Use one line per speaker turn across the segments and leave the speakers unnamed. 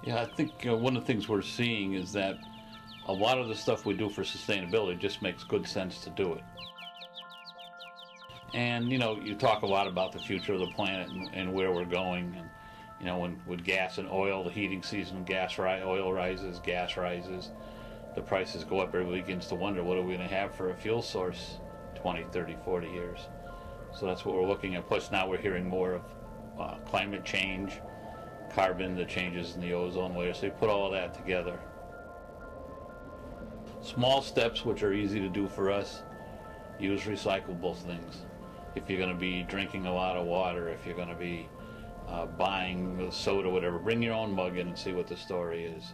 Yeah, I think one of the things we're seeing is that a lot of the stuff we do for sustainability just makes good sense to do it. And you talk a lot about the future of the planet and where we're going. And when with gas and oil, the heating season, oil rises, gas rises, the prices go up. Everybody begins to wonder, what are we going to have for a fuel source 20, 30, 40 years? So that's what we're looking at. Plus now we're hearing more of climate change, carbon, the changes in the ozone layer. So you put all of that together. Small steps which are easy to do for us: use recyclable things. If you're going to be drinking a lot of water, if you're going to be buying soda, whatever, bring your own mug in and see what the story is.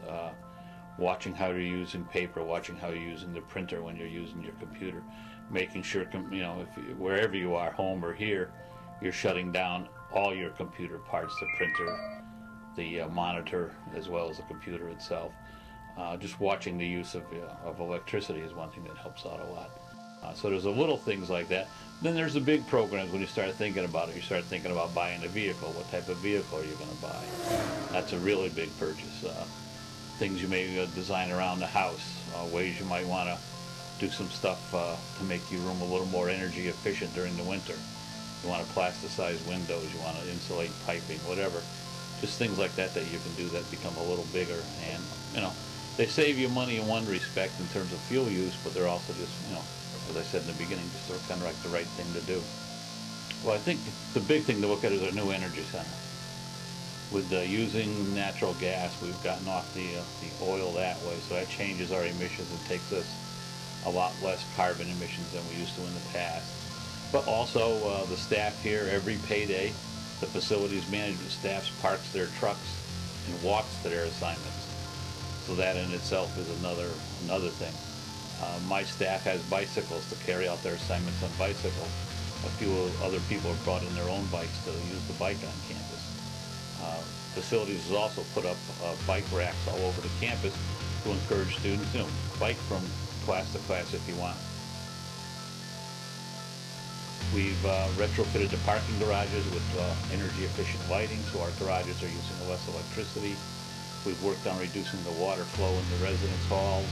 Watching how you're using paper, watching how you're using the printer when you're using your computer, making sure, wherever you are, home or here, you're shutting down all your computer parts, the printer, the monitor, as well as the computer itself. Just watching the use of electricity is one thing that helps out a lot. So there's the little things like that. Then there's the big programs when you start thinking about it. You start thinking about buying a vehicle. What type of vehicle are you going to buy? That's a really big purchase. Things you may design around the house, ways you might want to do some stuff to make your room a little more energy efficient during the winter. You want to plasticize windows, you want to insulate piping, whatever. Just things like that you can do that become a little bigger. And, they save you money in one respect in terms of fuel use, but they're also just, as I said in the beginning, just sort of kind of like the right thing to do. Well, I think the big thing to look at is our new energy center. With using natural gas, we've gotten off the oil that way, so that changes our emissions and takes us a lot less carbon emissions than we used to in the past. But also the staff here, every payday, the facilities management staff parks their trucks and walks to their assignments. So that in itself is another thing. My staff has bicycles to carry out their assignments on bicycles. A few other people have brought in their own bikes to use the bike on campus. Facilities has also put up bike racks all over the campus to encourage students, bike from class to class if you want. We've retrofitted the parking garages with energy efficient lighting, so our garages are using less electricity. We've worked on reducing the water flow in the residence halls.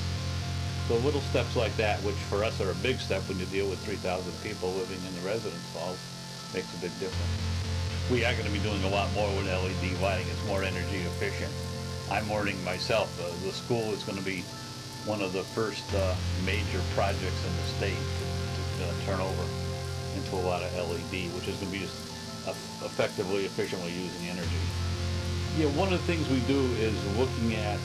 So little steps like that, which for us are a big step when you deal with 3,000 people living in the residence halls, makes a big difference. We are going to be doing a lot more with LED lighting. It's more energy efficient. I'm learning myself. The school is going to be one of the first major projects in the state to turn over into a lot of LED, which is going to be just effectively, efficiently using energy. Yeah, one of the things we do is looking at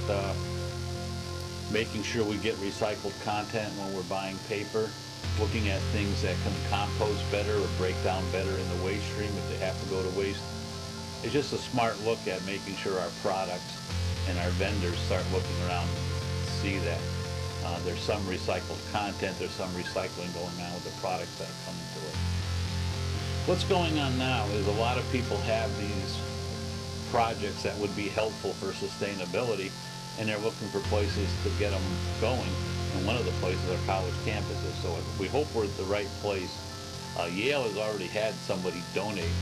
making sure we get recycled content when we're buying paper, looking at things that can compost better or break down better in the waste stream if they have to go to waste. It's just a smart look at making sure our products and our vendors start looking around and see that there's some recycled content, there's some recycling going on with the products that are coming to us. What's going on now is a lot of people have these projects that would be helpful for sustainability, and they're looking for places to get them going. And one of the places are college campuses. So we hope we're at the right place. Yale has already had somebody donate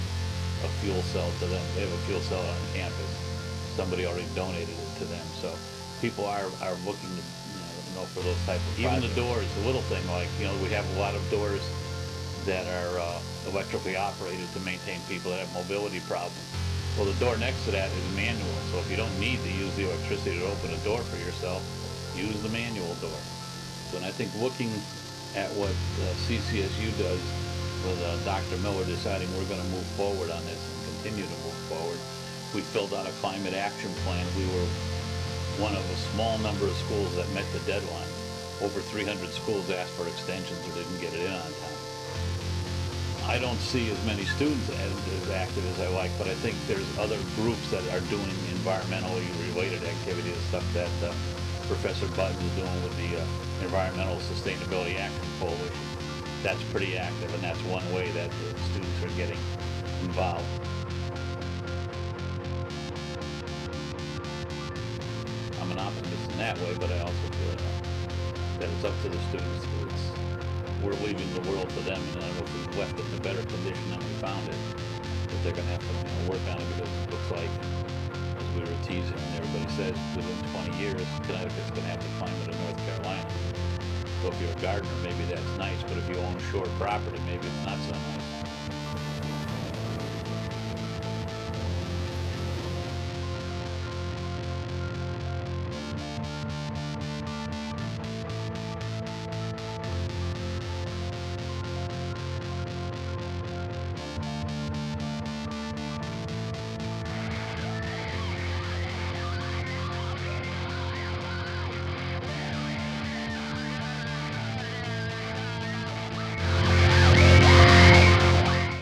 a fuel cell to them. They have a fuel cell on campus. Somebody already donated it to them. So people are looking to for those type of projects. Even the doors, the little thing like we have a lot of doors that are electrically operated to maintain people that have mobility problems. Well, the door next to that is manual. So if you don't need to use the electricity to open a door for yourself, use the manual door. So, and I think looking at what CCSU does with Dr. Miller deciding we're going to move forward on this and continue to move forward, we filled out a climate action plan. We were one of a small number of schools that met the deadline. Over 300 schools asked for extensions or didn't get it in on time. I don't see as many students as active as I like, but I think there's other groups that are doing environmentally related activity, the stuff that Professor Button is doing with the Environmental Sustainability Action Coalition. That's pretty active, and that's one way that the students are getting involved. I'm an optimist in that way, but I also feel that it's up to the students. We're leaving the world to them, and I don't know if we've left it in a better condition than we found it, but they're going to have to work on it, because it looks like, as we we were teasing, and everybody says within 20 years, Connecticut's gonna have the climate of North Carolina. So if you're a gardener, maybe that's nice, but if you own a shore property, maybe it's not so nice.